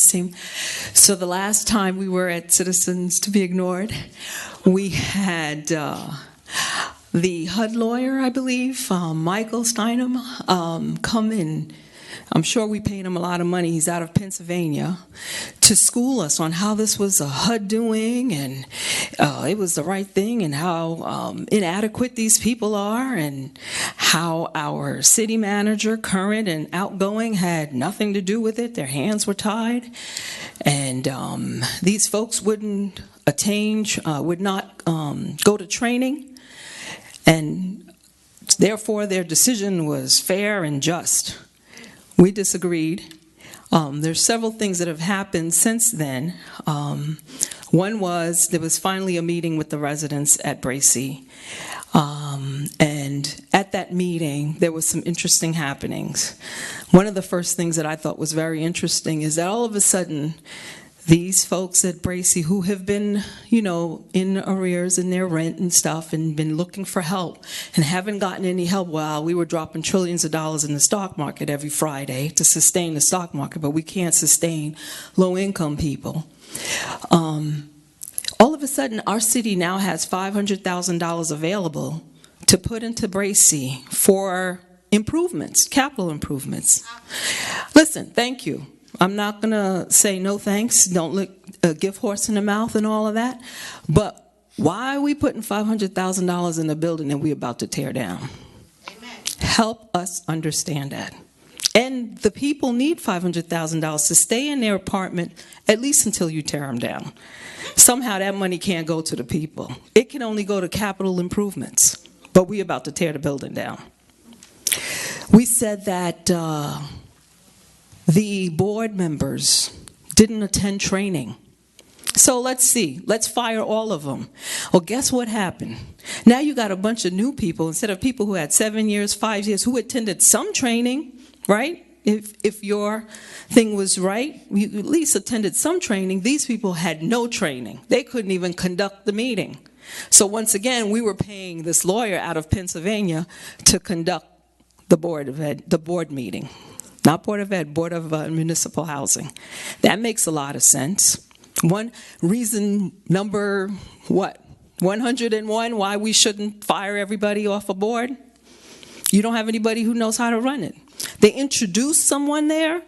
So the last time we were at Citizens to be Ignored, we had the HUD lawyer, I believe, Michael Steinem, come in. I'm sure we paid him a lot of money. He's out of Pennsylvania, to school us on how this was a HUD doing, and it was the right thing, and how inadequate these people are, and how our city manager, current and outgoing, had nothing to do with it. Their hands were tied, and these folks wouldn't would not go to training, and therefore their decision was fair and just. We disagreed. There's several things that have happened since then. One was there was finally a meeting with the residents at Bracy. And at that meeting, there was some interesting happenings. One of the first things that I thought was very interesting is that all of a sudden, these folks at Bracy who have been, in arrears in their rent and stuff and been looking for help and haven't gotten any help while we were dropping trillions of dollars in the stock market every Friday to sustain the stock market, but we can't sustain low-income people. All of a sudden, our city now has $500,000 available to put into Bracy for improvements, capital improvements. Listen, thank you. I'm not going to say no thanks, don't look a gift horse in the mouth and all of that, but why are we putting $500,000 in a building that we're about to tear down? Amen. Help us understand that. And the people need $500,000 to stay in their apartment at least until you tear them down. Somehow that money can't go to the people. It can only go to capital improvements, but we're about to tear the building down. We said that the board members didn't attend training. So let's see, let's fire all of them. Well, guess what happened? Now you got a bunch of new people, instead of people who had 7 years, 5 years, who attended some training, right? If your thing was right, you at least attended some training. These people had no training. They couldn't even conduct the meeting. So once again, we were paying this lawyer out of Pennsylvania to conduct the board meeting. Not Board of Ed, Board of Municipal Housing. That makes a lot of sense. One reason number, 101 why we shouldn't fire everybody off a board? You don't have anybody who knows how to run it. They introduced someone there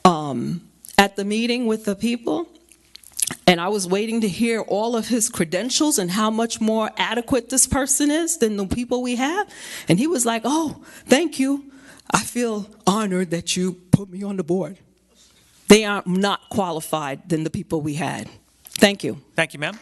at the meeting with the people, and I was waiting to hear all of his credentials and how much more adequate this person is than the people we have. And he was like, oh, thank you. I feel honored that you put me on the board. They are not qualified than the people we had. Thank you. Thank you, ma'am.